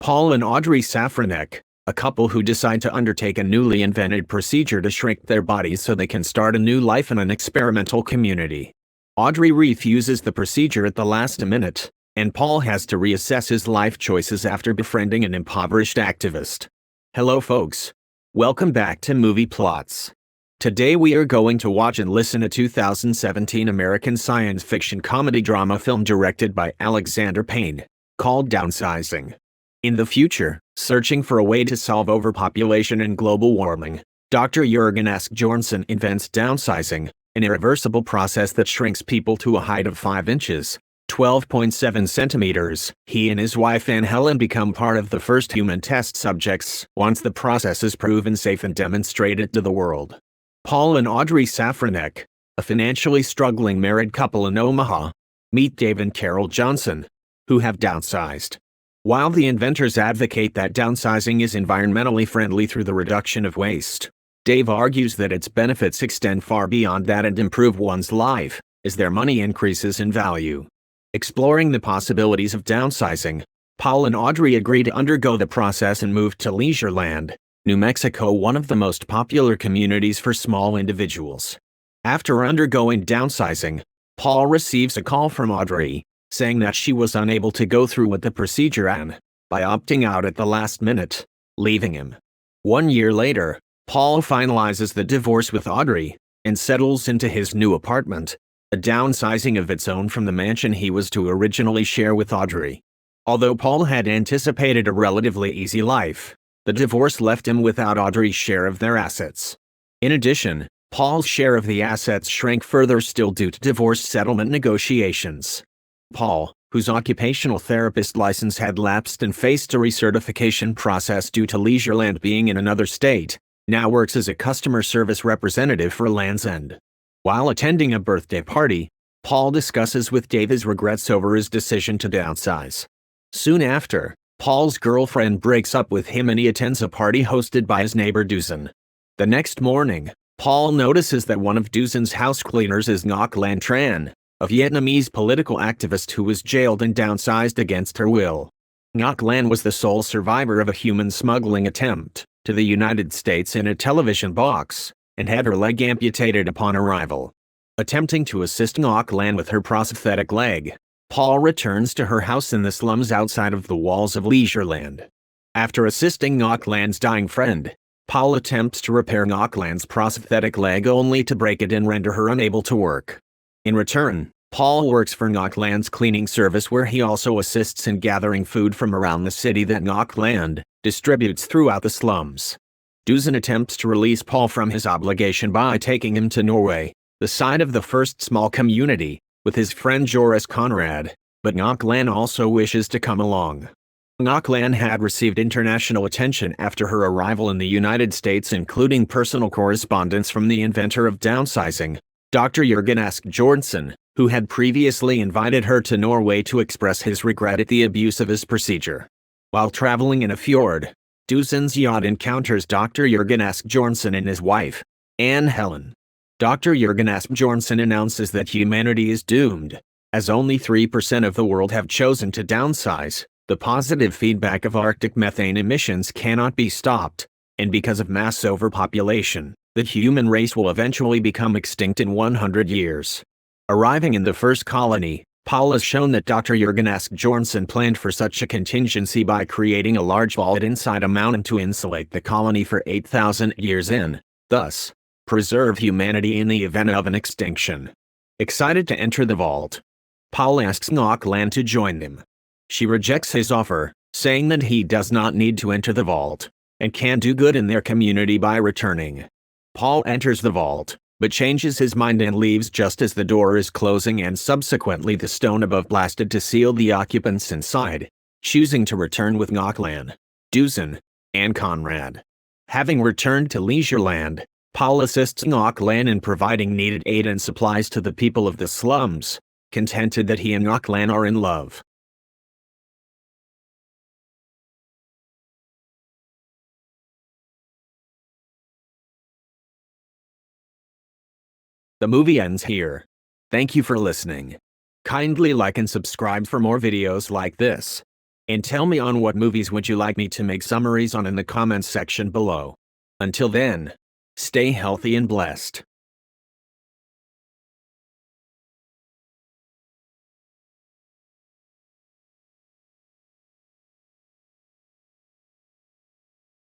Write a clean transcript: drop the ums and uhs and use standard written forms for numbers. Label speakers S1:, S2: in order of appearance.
S1: Paul and Audrey Safranek, a couple who decide to undertake a newly invented procedure to shrink their bodies so they can start a new life in an experimental community. Audrey refuses the procedure at the last minute, and Paul has to reassess his life choices after befriending an impoverished activist. Hello folks. Welcome back to Movie Plots. Today we are going to watch and listen to a 2017 American science fiction comedy drama film directed by Alexander Payne, called Downsizing. In the future, searching for a way to solve overpopulation and global warming, Dr. Jurgen Asbjornsen invents downsizing, an irreversible process that shrinks people to a height of 5 inches, 12.7 centimeters. He and his wife Anne Helen become part of the first human test subjects once the process is proven safe and demonstrated to the world. Paul and Audrey Safranek, a financially struggling married couple in Omaha, meet Dave and Carol Johnson, who have downsized. While the inventors advocate that downsizing is environmentally friendly through the reduction of waste, Dave argues that its benefits extend far beyond that and improve one's life, as their money increases in value. Exploring the possibilities of downsizing, Paul and Audrey agree to undergo the process and move to Leisureland, New Mexico, one of the most popular communities for small individuals. After undergoing downsizing, Paul receives a call from Audrey, saying that she was unable to go through with the procedure and, by opting out at the last minute, leaving him. 1 year later, Paul finalizes the divorce with Audrey and settles into his new apartment, a downsizing of its own from the mansion he was to originally share with Audrey. Although Paul had anticipated a relatively easy life, the divorce left him without Audrey's share of their assets. In addition, Paul's share of the assets shrank further still due to divorce settlement negotiations. Paul, whose occupational therapist license had lapsed and faced a recertification process due to Leisureland being in another state, now works as a customer service representative for Land's End. While attending a birthday party, Paul discusses with Dave his regrets over his decision to downsize. Soon after, Paul's girlfriend breaks up with him and he attends a party hosted by his neighbor Dusan. The next morning, Paul notices that one of Dusan's house cleaners is Ngoc Lan Tran, a Vietnamese political activist who was jailed and downsized against her will. Ngoc Lan was the sole survivor of a human smuggling attempt to the United States in a television box, and had her leg amputated upon arrival. Attempting to assist Ngoc Lan with her prosthetic leg, Paul returns to her house in the slums outside of the walls of Leisureland. After assisting Ngoc Lan's dying friend, Paul attempts to repair Ngoc Lan's prosthetic leg only to break it and render her unable to work. In return, Paul works for Ngoc Lan's cleaning service where he also assists in gathering food from around the city that Ngoc Lan distributes throughout the slums. Dusan attempts to release Paul from his obligation by taking him to Norway, the site of the first small community, with his friend Joris Conrad, but Ngoc Lan also wishes to come along. Ngoc Lan had received international attention after her arrival in the United States, including personal correspondence from the inventor of downsizing, Dr. Jurgen Asbjornsen, who had previously invited her to Norway to express his regret at the abuse of his procedure. While traveling in a fjord, Dusan's yacht encounters Dr. Jurgen Asbjornsen and his wife, Anne Helen. Dr. Jurgen Asbjornsen announces that humanity is doomed, as only 3% of the world have chosen to downsize. The positive feedback of Arctic methane emissions cannot be stopped, and because of mass overpopulation, the human race will eventually become extinct in 100 years. Arriving in the first colony, Paul has shown that Dr. Jurgen Asbjornsen planned for such a contingency by creating a large vault inside a mountain to insulate the colony for 8,000 years in, thus, preserve humanity in the event of an extinction. Excited to enter the vault, Paul asks Ngoc Lan to join them. She rejects his offer, saying that he does not need to enter the vault, and can do good in their community by returning. Paul enters the vault, but changes his mind and leaves just as the door is closing and subsequently the stone above blasted to seal the occupants inside, choosing to return with Ngoc Lan, Dusan, and Conrad. Having returned to Leisureland, Paul assists Ngoc Lan in providing needed aid and supplies to the people of the slums, contented that he and Ngoc Lan are in love. The movie ends here. Thank you for listening. Kindly like and subscribe for more videos like this. And tell me on what movies would you like me to make summaries on in the comments section below. Until then, stay healthy and blessed.